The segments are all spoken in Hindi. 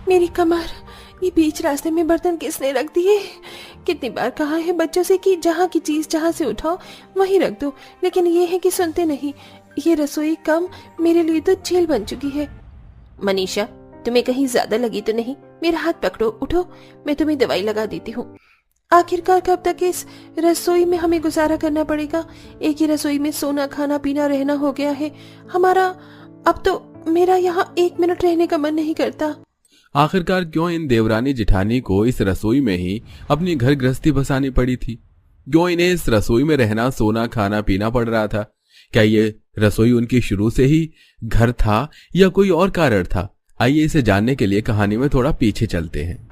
मेरी कमर, ये बीच रास्ते में बर्तन किसने रख दिए? कितनी बार कहा है बच्चों से कि जहाँ की चीज जहाँ से उठाओ वहीं रख दो, लेकिन ये है कि सुनते नहीं। ये रसोई कम मेरे लिए तो जेल बन चुकी है। मनीषा, तुम्हें कहीं ज्यादा लगी तो नहीं? मेरा हाथ पकड़ो, उठो, मैं तुम्हें दवाई लगा देती हूँ। आखिरकार कब तक इस रसोई में हमें गुजारा करना पड़ेगा? एक ही रसोई में सोना, खाना, पीना, रहना हो गया है हमारा। अब तो मेरा यहाँ 1 मिनट रहने का मन नहीं करता। आखिरकार क्यों इन देवरानी जिठानी को इस रसोई में ही अपनी घर गृहस्थी बसानी पड़ी थी? क्यों इन्हें इस रसोई में रहना, सोना, खाना, पीना पड़ रहा था? क्या ये रसोई उनकी शुरू से ही घर था या कोई और कारण था? आइए इसे जानने के लिए कहानी में थोड़ा पीछे चलते हैं।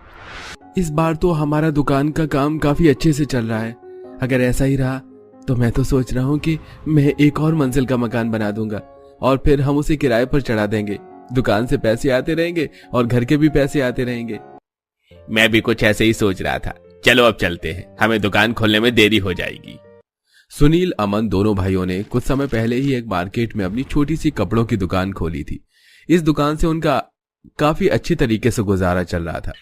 इस बार तो हमारा दुकान का काम काफी अच्छे से चल रहा है। अगर ऐसा ही रहा तो मैं तो सोच रहा हूँ कि मैं एक और मंजिल का मकान बना दूंगा और फिर हम उसे किराए पर चढ़ा देंगे। दुकान से पैसे आते रहेंगे और घर के भी पैसे आते रहेंगे। मैं भी कुछ ऐसे ही सोच रहा था। चलो अब चलते हैं, हमें दुकान खोलने में देरी हो जाएगी। सुनील, अमन दोनों भाइयों ने कुछ समय पहले ही एक मार्केट में अपनी छोटी सी कपड़ों की दुकान खोली थी। इस दुकान से उनका काफी अच्छी तरीके से गुजारा चल रहा था।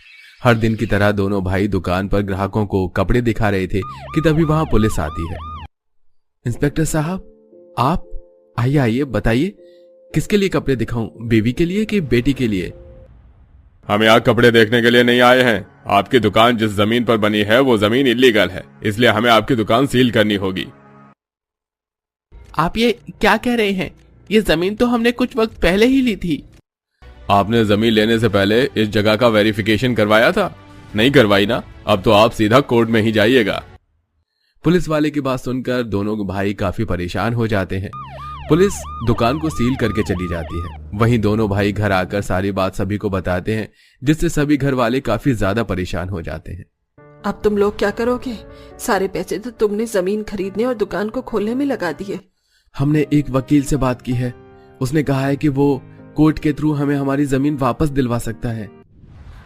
हर दिन की तरह दोनों भाई दुकान पर ग्राहकों को कपड़े दिखा रहे थे कि तभी वहां पुलिस आती है। इंस्पेक्टर साहब, आप आइए आइए, बताइए किसके लिए कपड़े दिखाऊं? बीवी के लिए कि बेटी के लिए? हम यहाँ कपड़े देखने के लिए नहीं आए हैं। आपकी दुकान जिस जमीन पर बनी है वो जमीन इल्लीगल है, इसलिए हमें आपकी दुकान सील करनी होगी। आप ये क्या कह रहे हैं? ये जमीन तो हमने कुछ वक्त पहले ही ली थी। आपने जमीन लेने से पहले इस जगह का वेरिफिकेशन करवाया था? नहीं करवाई ना? अब तो आप सीधा कोर्ट में ही जाइएगा। पुलिस वाले की बात सुनकर दोनों भाई काफी परेशान हो जाते हैं। पुलिस दुकान को सील करके चली जाती है। वहीं दोनों भाई घर आकर सारी बात सभी को बताते हैं, जिससे सभी घर वाले काफी ज्यादा परेशान हो जाते हैं। अब तुम लोग क्या करोगे? सारे पैसे तो तुमने जमीन खरीदने और दुकान को खोलने में लगा दिए। हमने एक वकील से बात की है, उसने कहा है कि वो कोर्ट के थ्रू हमें हमारी जमीन वापस दिलवा सकता है।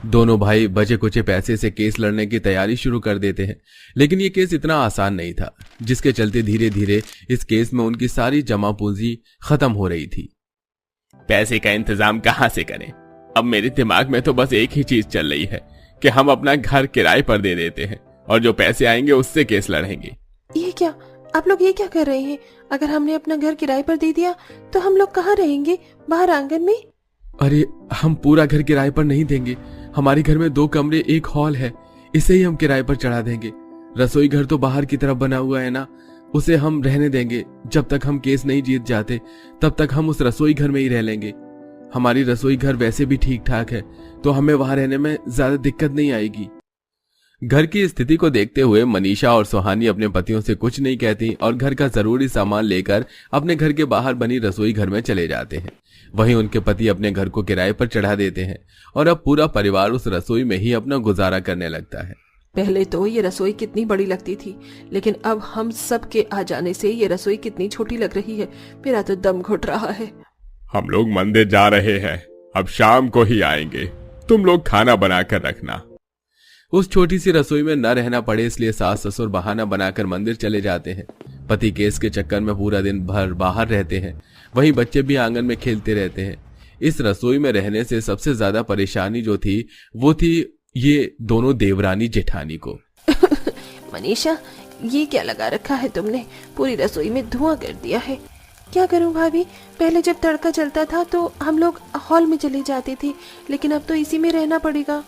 दोनों भाई बचे कुचे पैसे से केस लड़ने की तैयारी शुरू कर देते हैं, लेकिन ये केस इतना आसान नहीं था, जिसके चलते धीरे धीरे इस केस में उनकी सारी जमा पूंजी खत्म हो रही थी। पैसे का इंतजाम कहाँ से करें? अब मेरे दिमाग में तो बस एक ही चीज चल रही है कि हम अपना घर किराए पर दे देते हैं और जो पैसे आएंगे उससे केस लड़ेंगे। ये क्या? आप लोग ये क्या कर रहे हैं? अगर हमने अपना घर किराए पर दे दिया तो हम लोग कहाँ रहेंगे? बाहर आंगन में? अरे, हम पूरा घर किराए पर नहीं देंगे। हमारे घर में 2 कमरे, 1 हॉल है, इसे ही हम किराए पर चढ़ा देंगे। रसोई घर तो बाहर की तरफ बना हुआ है ना, उसे हम रहने देंगे। जब तक हम केस नहीं जीत जाते तब तक हम उस रसोई घर में ही रह लेंगे। हमारी रसोई घर वैसे भी ठीक ठाक है, तो हमें वहां रहने में ज्यादा दिक्कत नहीं आएगी। घर की स्थिति को देखते हुए मनीषा और सुहानी अपने पतियों से कुछ नहीं कहती और घर का जरूरी सामान लेकर अपने घर के बाहर बनी रसोई घर में चले जाते हैं। वहीं उनके पति अपने घर को किराए पर चढ़ा देते हैं और अब पूरा परिवार उस रसोई में ही अपना गुजारा करने लगता है। पहले तो ये रसोई कितनी बड़ी लगती थी, लेकिन अब हम सब के आ जाने से ये रसोई कितनी छोटी लग रही है। मेरा तो दम घुट रहा है। हम लोग मंदिर जा रहे हैं, अब शाम को ही आएंगे। तुम लोग खाना बना कर रखना। उस छोटी सी रसोई में न रहना पड़े इसलिए सास ससुर बहाना बनाकर मंदिर चले जाते हैं। पति केस के चक्कर में पूरा दिन भर बाहर रहते हैं, वहीं बच्चे भी आंगन में खेलते रहते हैं। इस रसोई में रहने से सबसे ज्यादा परेशानी जो थी वो थी ये दोनों देवरानी जेठानी को। मनीषा, ये क्या लगा रखा है तुमने? पूरी रसोई में धुआं कर दिया है। क्या करूं भाभी? पहले जब तड़का चलता था तो हम लोग हॉल में चले जाते थे, लेकिन अब तो इसी में रहना पड़ेगा।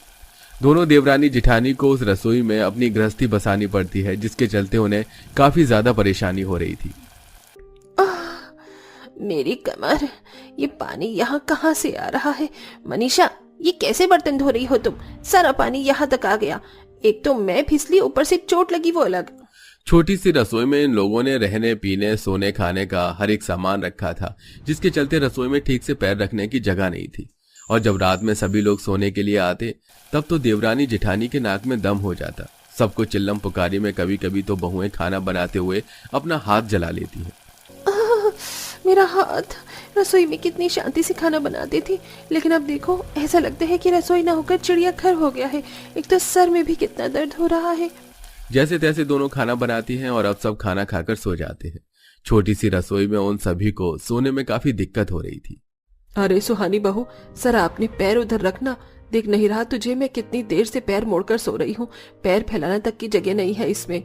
दोनों देवरानी जिठानी को उस रसोई में अपनी गृहस्थी बसानी पड़ती है, जिसके चलते उन्हें काफी ज्यादा परेशानी हो रही थी। मेरी कमर, ये पानी यहाँ कहाँ से आ रहा है? मनीषा, ये कैसे बर्तन धो रही हो तुम? सारा पानी यहाँ तक आ गया। एक तो मैं फिसली, ऊपर से चोट लगी वो अलग। छोटी सी रसोई में इन लोगों ने रहने, पीने, सोने, खाने का हर एक सामान रखा था, जिसके चलते रसोई में ठीक से पैर रखने की जगह नहीं थी। और जब रात में सभी लोग सोने के लिए आते तब तो देवरानी जेठानी के नाक में दम हो जाता। सबको चिल्लम पुकारी में कभी कभी तो बहुएं खाना बनाते हुए अपना हाथ जला लेती है। मेरा हाथ। रसोई में कितनी शांति से खाना बनाती थी, लेकिन अब देखो ऐसा लगता है कि रसोई ना होकर चिड़ियाघर हो गया है। एक तो सर में भी कितना दर्द हो रहा है। जैसे तैसे दोनों खाना बनाती हैं और अब सब खाना खाकर सो जाते हैं। छोटी सी रसोई में उन सभी को सोने में काफी दिक्कत हो रही थी। अरे सुहानी बहू, जरा अपने पैर उधर रखना। दिख नहीं रहा तुझे मैं कितनी देर से पैर मोड़कर सो रही हूँ। पैर फैलाने तक की जगह नहीं है इसमें।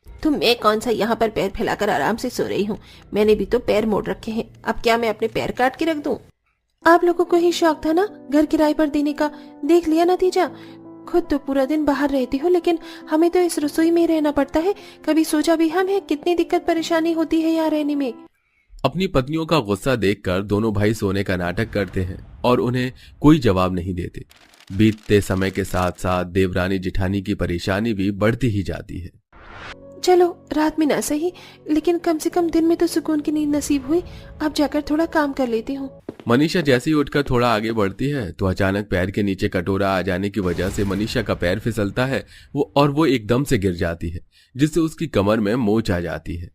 तो मैं कौन सा यहाँ पर पैर फैलाकर आराम से सो रही हूँ? मैंने भी तो पैर मोड़ रखे हैं। अब क्या मैं अपने पैर काट के रख दूं? आप लोगों को ही शौक था ना घर किराए पर देने का, देख लिया नतीजा। खुद तो पूरा दिन बाहर रहती हो, लेकिन हमें तो इस रसोई में रहना पड़ता है। कभी सोचा भी हम है कितनी दिक्कत परेशानी होती है यहाँ रहने में। अपनी पत्नियों का गुस्सा देखकर दोनों भाई सोने का नाटक करते हैं और उन्हें कोई जवाब नहीं देते। बीतते समय के साथ साथ देवरानी जेठानी की परेशानी भी बढ़ती ही जाती है। चलो रात में ना सही, लेकिन कम से कम दिन में तो सुकून की नींद नसीब हुई। अब जाकर थोड़ा काम कर लेती हूँ। मनीषा जैसे ही उठकर थोड़ा आगे बढ़ती है तो अचानक पैर के नीचे कटोरा आ जाने की वजह से मनीषा का पैर फिसलता है वो एकदम से गिर जाती है, जिससे उसकी कमर में मोच आ जाती है।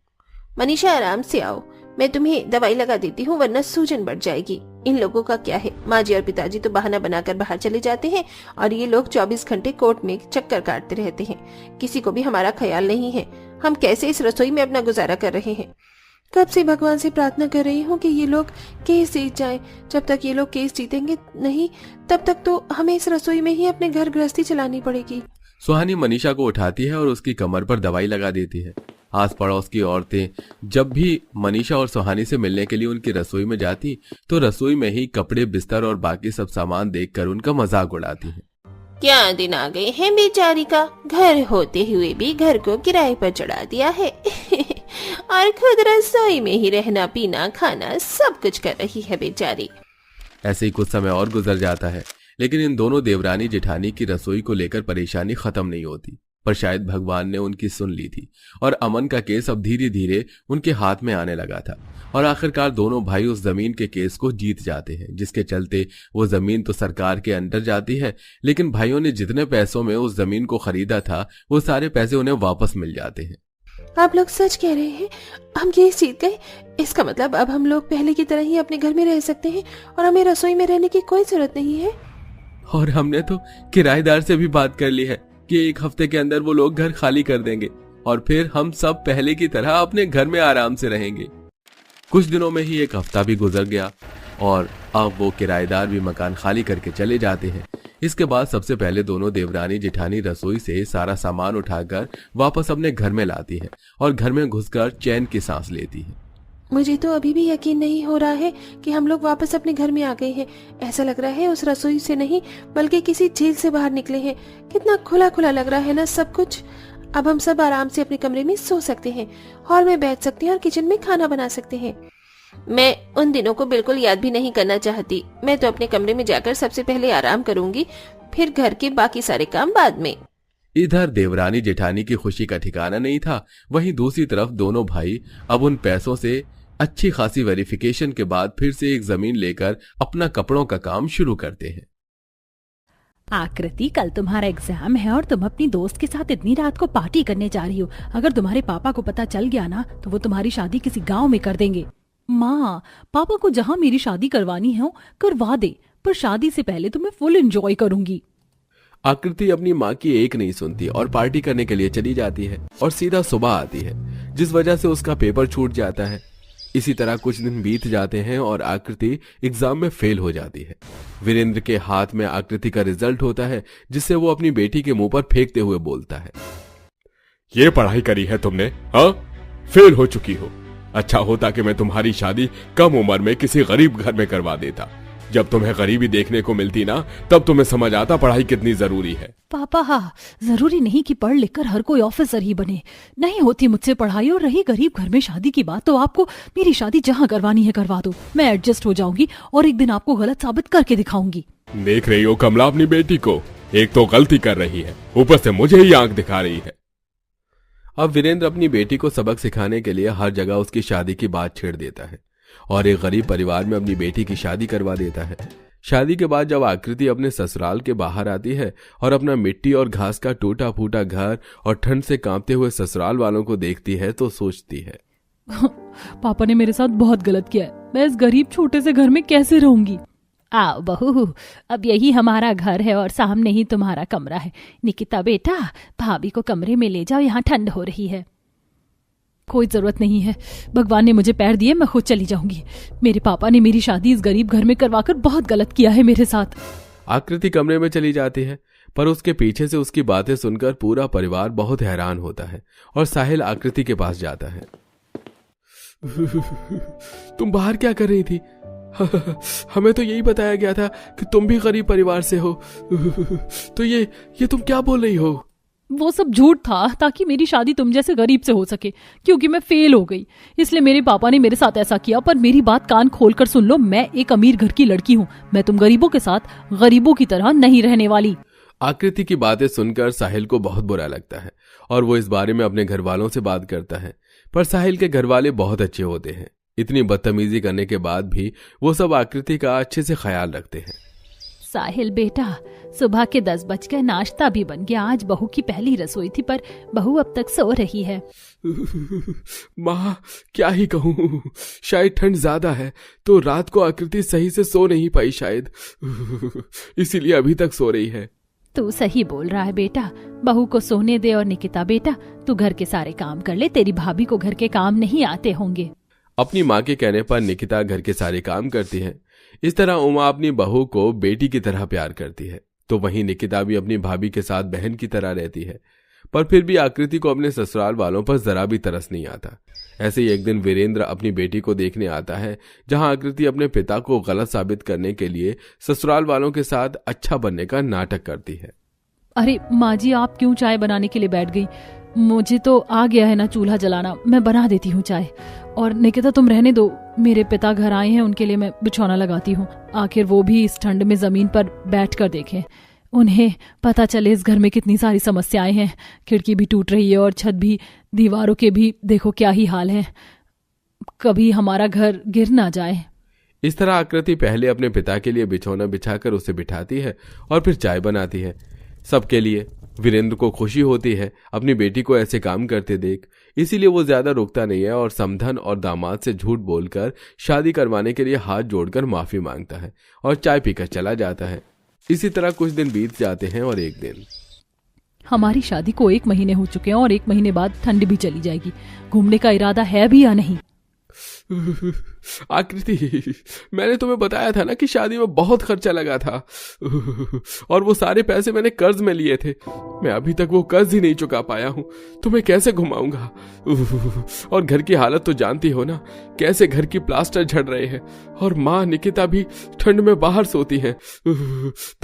मनीषा आराम से आओ, मैं तुम्हें दवाई लगा देती हूँ, वरना सूजन बढ़ जाएगी। इन लोगों का क्या है, माँ जी और पिताजी तो बहाना बनाकर बाहर चले जाते हैं और ये लोग 24 घंटे कोर्ट में चक्कर काटते रहते हैं। किसी को भी हमारा ख्याल नहीं है। हम कैसे इस रसोई में अपना गुजारा कर रहे हैं। कब से भगवान से प्रार्थना कर रही हूँ कि ये लोग केस जीत जाएं। जब तक ये लोग केस जीतेंगे नहीं, तब तक तो हमें इस रसोई में ही अपने घर गृहस्थी चलानी पड़ेगी। सुहानी मनीषा को उठाती है और उसकी कमर पर दवाई लगा देती है। आस पड़ोस की औरतें जब भी मनीषा और सुहानी से मिलने के लिए उनकी रसोई में जाती तो रसोई में ही कपड़े, बिस्तर और बाकी सब सामान देखकर उनका मजाक उड़ाती हैं। क्या दिन आ गए हैं बेचारी का, घर होते हुए भी घर को किराए पर चढ़ा दिया है और खुद रसोई में ही रहना, पीना, खाना सब कुछ कर रही है बेचारी। ऐसे ही कुछ समय और गुजर जाता है, लेकिन इन दोनों देवरानी जेठानी की रसोई को लेकर परेशानी खत्म नहीं होती। पर शायद भगवान ने उनकी सुन ली थी और अमन का केस अब धीरे धीरे उनके हाथ में आने लगा था और आखिरकार दोनों भाई उस जमीन के केस को जीत जाते हैं, जिसके चलते वो जमीन तो सरकार के अंडर जाती है, लेकिन भाइयों ने जितने पैसों में उस जमीन को खरीदा था वो सारे पैसे उन्हें वापस मिल जाते हैं। आप लोग सच कह रहे हैं, हम केस जीत गए। इसका मतलब अब हम लोग पहले की तरह ही अपने घर में रह सकते हैं और हमें रसोई में रहने की कोई जरूरत नहीं है। और हमने तो किराएदार से भी बात कर ली है कि 1 हफ्ते के अंदर वो लोग घर खाली कर देंगे और फिर हम सब पहले की तरह अपने घर में आराम से रहेंगे। कुछ दिनों में ही 1 हफ्ता भी गुजर गया और अब वो किराएदार भी मकान खाली करके चले जाते हैं। इसके बाद सबसे पहले दोनों देवरानी जेठानी रसोई से सारा सामान उठाकर वापस अपने घर में लाती है और घर में घुसकर चैन की सांस लेती है। मुझे तो अभी भी यकीन नहीं हो रहा है कि हम लोग वापस अपने घर में आ गए हैं। ऐसा लग रहा है उस रसोई से नहीं बल्कि किसी जेल से बाहर निकले हैं। कितना खुला खुला लग रहा है ना सब कुछ। अब हम सब आराम से अपने कमरे में सो सकते हैं, हॉल में बैठ सकते हैं और किचन में खाना बना सकते हैं। मैं उन दिनों को बिल्कुल याद भी नहीं करना चाहती। मैं तो अपने कमरे में जाकर सबसे पहले आराम करूंगी, फिर घर के बाकी सारे काम बाद में। इधर देवरानी जेठानी की खुशी का ठिकाना नहीं था, वहीं दूसरी तरफ दोनों भाई अब उन पैसों से अच्छी खासी वेरिफिकेशन के बाद फिर से एक जमीन लेकर अपना कपड़ों का काम शुरू करते हैं। आकृति, कल तुम्हारा एग्जाम है और तुम अपनी दोस्त के साथ इतनी रात को पार्टी करने जा रही हो। अगर तुम्हारे पापा को पता चल गया ना तो वो तुम्हारी शादी किसी गांव में कर देंगे। माँ, पापा को जहाँ मेरी शादी करवानी है करवा दे, पर शादी से पहले तो मैं फुल एंजॉय करूंगी। आकृति अपनी माँ की एक नहीं सुनती और पार्टी करने के लिए चली जाती है और सीधा सुबह आती है, जिस वजह से उसका पेपर छूट जाता है। इसी तरह कुछ दिन बीत जाते हैं और आकृति एग्जाम में फेल हो जाती है। वीरेंद्र के हाथ में आकृति का रिजल्ट होता है, जिससे वो अपनी बेटी के मुंह पर फेंकते हुए बोलता है, ये पढ़ाई करी है तुमने? हाँ, फेल हो चुकी हो। अच्छा होता कि मैं तुम्हारी शादी कम उम्र में किसी गरीब घर में करवा देता। जब तुम्हें गरीबी देखने को मिलती ना, तब तुम्हें समझ आता पढ़ाई कितनी जरूरी है। पापा, हाँ, जरूरी नहीं कि पढ़ लिख कर हर कोई ऑफिसर ही बने। नहीं होती मुझसे पढ़ाई, और रही गरीब घर में शादी की बात तो आपको मेरी शादी जहाँ करवानी है करवा दो। मैं एडजस्ट हो जाऊंगी और एक दिन आपको गलत साबित करके दिखाऊंगी। देख रही हो कमला अपनी बेटी को, एक तो गलती कर रही है, ऊपर से मुझे ही आंख दिखा रही है। अब वीरेंद्र अपनी बेटी को सबक सिखाने के लिए हर जगह उसकी शादी की बात छेड़ देता है और एक गरीब परिवार में अपनी बेटी की शादी करवा देता है। शादी के बाद जब आकृति अपने ससुराल के बाहर आती है और अपना मिट्टी और घास का टूटा फूटा घर और ठंड से कांपते हुए ससुराल वालों को देखती है तो सोचती है, पापा ने मेरे साथ बहुत गलत किया है। मैं इस गरीब छोटे से घर में कैसे रहूंगी। आओ बहू, अब यही हमारा घर है और सामने ही तुम्हारा कमरा है। निकिता बेटा, भाभी को कमरे में ले जाओ, यहाँ ठंड हो रही है। कोई जरूरत नहीं है, भगवान ने मुझे पैर दिए, मैं खुद चली जाऊंगी। मेरे पापा ने मेरी शादी इस गरीब घर में करवाकर बहुत गलत किया है मेरे साथ। आकृति कमरे में चली जाती है, पर उसके पीछे से उसकी बातें सुनकर पूरा परिवार बहुत हैरान होता है और साहिल आकृति के पास जाता है। तुम बाहर क्या कर रही थी? हमें तो यही बताया गया था कि तुम भी गरीब परिवार से हो। तो ये तुम क्या बोल रही हो? वो सब झूठ था ताकि मेरी शादी तुम जैसे गरीब से हो सके, क्योंकि मैं फेल हो गई, इसलिए मेरे पापा ने मेरे साथ ऐसा किया। पर मेरी बात कान खोलकर सुन लो, मैं एक अमीर घर की लड़की हूँ, मैं तुम गरीबों के साथ गरीबों की तरह नहीं रहने वाली। आकृति की बातें सुनकर साहिल को बहुत बुरा लगता है और वो इस बारे में अपने घर वालों से बात करता है, पर साहिल के घर वाले बहुत अच्छे होते हैं। इतनी बदतमीजी करने के बाद भी वो सब आकृति का अच्छे से ख्याल रखते हैं। साहिल बेटा, सुबह के 10 बजकर नाश्ता भी बन गया। आज बहू की पहली रसोई थी, पर बहू अब तक सो रही है। माँ, क्या ही कहूँ, शायद ठंड ज्यादा है तो रात को आकृति सही से सो नहीं पाई शायद, इसीलिए अभी तक सो रही है। तू सही बोल रहा है बेटा, बहू को सोने दे। और निकिता बेटा, तू घर के सारे काम कर ले, तेरी भाभी को घर के काम नहीं आते होंगे। अपनी माँ के कहने पर निकिता घर के सारे काम करती है। इस तरह उमा अपनी बहू को बेटी की तरह प्यार करती है, तो वहीं निकिता भी अपनी भाभी के साथ बहन की तरह रहती है। पर फिर भी आकृति को अपने ससुराल वालों पर जरा भी तरस नहीं आता। ऐसे ही एक दिन वीरेंद्र अपनी बेटी को देखने आता है, जहां आकृति अपने पिता को गलत साबित करने के लिए ससुराल वालों के साथ अच्छा बनने का नाटक करती है। अरे माँ जी, आप क्यों चाय बनाने के लिए बैठ गई? मुझे तो आ गया है ना चूल्हा जलाना, मैं बना देती हूँ चाय। और निकिता तुम रहने दो, मेरे पिता घर आए हैं, उनके लिए मैं बिछौना लगाती हूँ। आखिर वो भी इस ठंड में जमीन पर बैठकर देखें, उन्हें पता चले इस घर में कितनी सारी समस्याएं हैं। खिड़की भी टूट रही है और छत भी, दीवारों के भी देखो क्या ही हाल है, कभी हमारा घर गिर ना जाए। इस तरह आकृति पहले अपने पिता के लिए बिछौना बिछाकर उसे बिठाती है और फिर चाय बनाती है सबके लिए। वीरेंद्र को खुशी होती है अपनी बेटी को ऐसे काम करते देख, इसीलिए वो ज्यादा रुकता नहीं है और समधन और दामाद से झूठ बोलकर शादी करवाने के लिए हाथ जोड़कर माफी मांगता है और चाय पीकर चला जाता है। इसी तरह कुछ दिन बीत जाते हैं और एक दिन हमारी शादी को 1 महीने हो चुके हैं और 1 महीने बाद ठंड भी चली जाएगी। घूमने का इरादा है भी या नहीं? आकृति, मैंने तुम्हें बताया था ना कि शादी में बहुत खर्चा लगा था और वो सारे पैसे मैंने कर्ज में लिए थे। मैं अभी तक वो कर्ज ही नहीं चुका पाया हूँ, तो मैं कैसे घुमाऊंगा? और घर की हालत तो जानती हो ना, कैसे घर की प्लास्टर झड़ रहे हैं और माँ निकिता भी ठंड में बाहर सोती है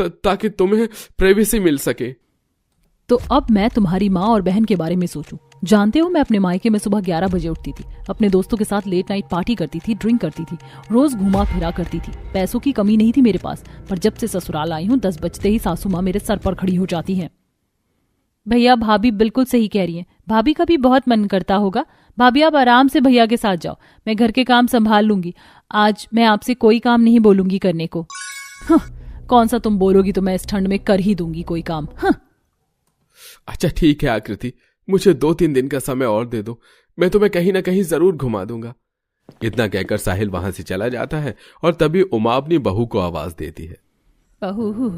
ताकि तुम्हें प्राइवेसी मिल सके। तो अब मैं तुम्हारी माँ और बहन के बारे में सोचूं। जानते हो, मैं अपने मायके में सुबह 11 बजे उठती थी, अपने दोस्तों के साथ लेट नाइट पार्टी करती थी, ड्रिंक करती थी, रोज घुमा फिरा करती थी। पैसों की कमी नहीं थी मेरे पास, पर जब से ससुराल आई हूँ 10 बजते ही सासू माँ मेरे सर पर खड़ी हो जाती हैं। भैया, भाभी बिल्कुल सही कह रही हैं। भाभी का भी बहुत मन करता होगा। भाभी, आप आराम से भैया के साथ जाओ, मैं घर के काम संभाल लूंगी। आज मैं आपसे कोई काम नहीं बोलूंगी करने को। कौन सा तुम बोलोगी तो मैं इस ठंड में कर ही दूंगी कोई काम। अच्छा ठीक है आकृति, मुझे 2-3 दिन का समय और दे दो, मैं तुम्हें कहीं ना कहीं जरूर घुमा दूंगा। इतना कहकर साहिल वहां से चला जाता है और तभी उमा अपनी बहू को आवाज देती है। बहू,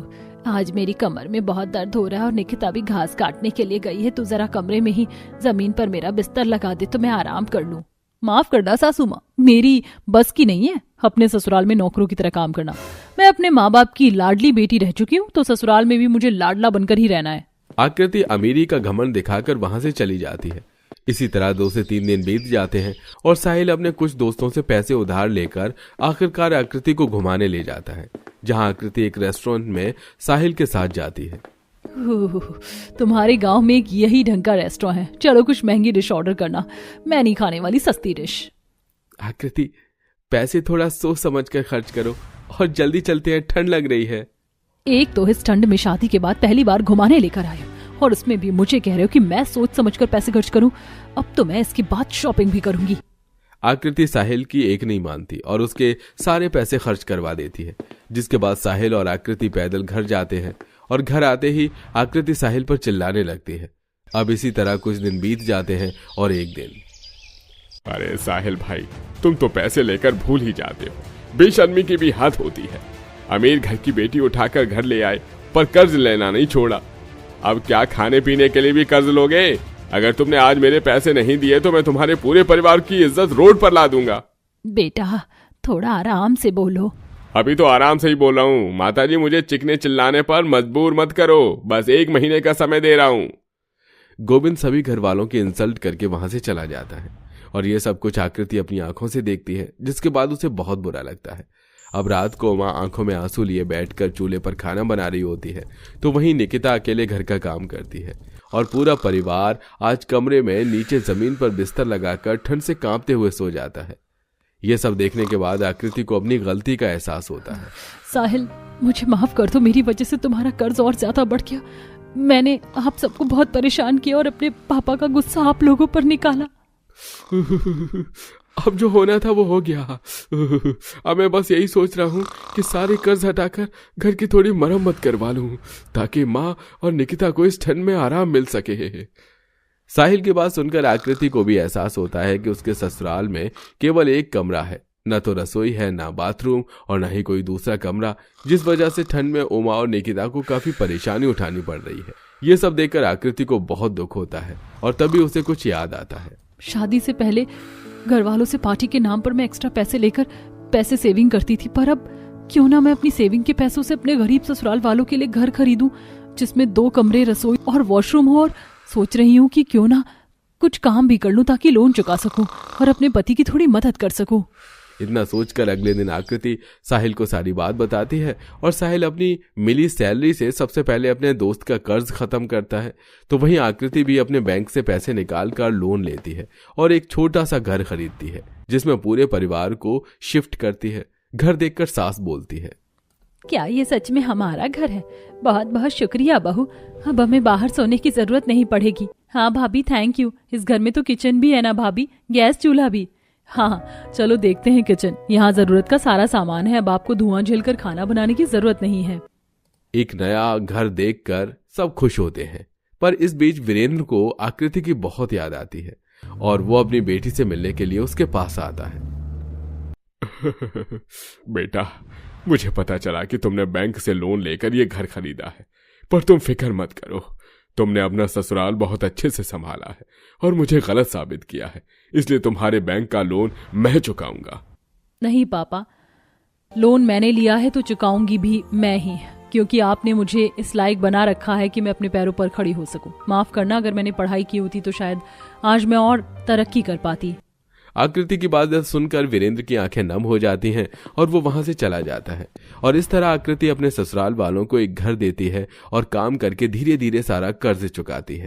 आज मेरी कमर में बहुत दर्द हो रहा है और निकिता भी घास काटने के लिए गई है, तो जरा कमरे में ही जमीन पर मेरा बिस्तर लगा दे तो मैं आराम कर लूं। माफ करना सासू माँ, मेरी बस की नहीं है अपने ससुराल में नौकरों की तरह काम करना। मैं अपने माँ बाप की लाडली बेटी रह चुकी हूँ, तो ससुराल में भी मुझे लाडला बनकर ही रहना है। आकृति अमीरी का घमंड दिखाकर वहां से चली जाती है। इसी तरह 2 से 3 दिन बीत जाते हैं और साहिल अपने कुछ दोस्तों से पैसे उधार लेकर आखिरकार आकृति को घुमाने ले जाता है, जहां आकृति एक रेस्टोरेंट में साहिल के साथ जाती है। तुम्हारे गांव में एक यही ढंग का रेस्टोरेंट है, चलो कुछ महंगी डिश ऑर्डर करना, मैं नहीं खाने वाली सस्ती डिश। आकृति, पैसे थोड़ा सोच समझ कर खर्च करो और जल्दी चलते हैं, ठंड लग रही है। एक तो इस ठंड में शादी के बाद पहली बार घुमाने लेकर आए हो और उसमें भी मुझे कह रहे हो कि मैं सोच समझकर पैसे खर्च करूं। अब तो मैं इसके बाद शॉपिंग भी करूंगी। आकृति साहिल की एक नहीं मानती और उसके सारे पैसे खर्च करवा देती है, जिसके बाद साहिल और आकृति पैदल घर जाते हैं और घर आते ही आकृति साहिल पर चिल्लाने लगती है। अब इसी तरह कुछ दिन बीत जाते हैं और एक दिन, अरे साहिल भाई, तुम तो पैसे लेकर भूल ही जाते हो, बेशर्मी की भी हद होती है। अमीर घर की बेटी उठाकर घर ले आए पर कर्ज लेना नहीं छोड़ा। अब क्या खाने पीने के लिए भी कर्ज लोगे? अगर तुमने आज मेरे पैसे नहीं दिए तो मैं तुम्हारे पूरे परिवार की इज्जत रोड पर ला दूंगा। बेटा थोड़ा आराम से बोलो। अभी तो आराम से ही बोल रहा हूँ। माताजी, मुझे चिकने चिल्लाने पर मजबूर मत करो, बस 1 महीने का समय दे रहा हूँ। गोविंद सभी घर वालों की इंसल्ट करके वहां से चला जाता है और ये सब कुछ आकृति अपनी आंखों से देखती है, जिसके बाद उसे बहुत बुरा लगता है। अब रात को माँ आंखों में आंसू लिए बैठकर चूल्हे पर खाना बना रही होती है तो वहीं निकिता अकेले घर का काम करती है और पूरा परिवार आज कमरे में नीचे जमीन पर बिस्तर लगाकर ठंड से कांपते हुए सो जाता है। ये सब देखने के बाद आकृति को अपनी गलती का एहसास होता है। साहिल मुझे माफ कर दो, मेरी वजह से तुम्हारा कर्ज और ज्यादा बढ़ गया। मैंने आप सबको बहुत परेशान किया और अपने पापा का गुस्सा आप लोगों पर निकाला। अब जो होना था वो हो गया। अब मैं बस यही सोच रहा हूँ कि सारे कर्ज हटाकर घर की थोड़ी मरम्मत करवा लूं ताकि माँ और निकिता को इस ठंड में आराम मिल सके। साहिल की बात सुनकर आकृति को भी एहसास होता है कि उसके ससुराल में केवल एक कमरा है, न तो रसोई है, न बाथरूम और न ही कोई दूसरा कमरा, जिस वजह से ठंड में उमा और निकिता को काफी परेशानी उठानी पड़ रही है। ये सब देखकर आकृति को बहुत दुख होता है और तभी उसे कुछ याद आता है। शादी से पहले घर वालों से पार्टी के नाम पर मैं एक्स्ट्रा पैसे लेकर पैसे सेविंग करती थी, पर अब क्यों ना मैं अपनी सेविंग के पैसों से अपने गरीब ससुराल वालों के लिए घर खरीदूं जिसमें 2 कमरे, रसोई और वॉशरूम हो। और सोच रही हूँ कि क्यों ना कुछ काम भी कर लूं ताकि लोन चुका सकूं और अपने पति की थोड़ी मदद कर सकूं। इतना सोचकर अगले दिन आकृति साहिल को सारी बात बताती है और साहिल अपनी मिली सैलरी से सबसे पहले अपने दोस्त का कर्ज खत्म करता है। तो वहीं आकृति भी अपने बैंक से पैसे निकालकर लोन लेती है और एक छोटा सा घर खरीदती है जिसमें पूरे परिवार को शिफ्ट करती है। घर देखकर सास बोलती है, क्या ये सच में हमारा घर है? बहुत बहुत शुक्रिया बहू, अब हमें बाहर सोने की जरूरत नहीं पड़ेगी। हाँ भाभी, थैंक यू। इस घर में तो किचन भी है ना भाभी, गैस चूल्हा भी। हाँ चलो देखते हैं किचन, यहाँ जरूरत का सारा सामान है, अब आपको धुआं झेलकर खाना बनाने की जरूरत नहीं है। एक नया घर देखकर सब खुश होते हैं, पर इस बीच वीरेंद्र को आकृति की बहुत याद आती है और वो अपनी बेटी से मिलने के लिए उसके पास आता है। बेटा, मुझे पता चला कि तुमने बैंक से लोन लेकर ये घर खरीदा है, पर तुम फिक्र मत करो, तुमने अपना ससुराल बहुत अच्छे से संभाला है और मुझे गलत साबित किया है, इसलिए तुम्हारे बैंक का लोन मैं चुकाऊंगा। नहीं पापा, लोन मैंने लिया है तो चुकाऊंगी भी मैं ही, क्योंकि आपने मुझे इस लायक बना रखा है कि मैं अपने पैरों पर खड़ी हो सकूं। माफ करना, अगर मैंने पढ़ाई की होती तो शायद आज मैं और तरक्की कर पाती। आकृति की बात सुनकर वीरेंद्र की आंखें नम हो जाती हैं और वो वहां से चला जाता है और इस तरह आकृति अपने ससुराल वालों को एक घर देती है और काम करके धीरे धीरे सारा कर्ज चुकाती है।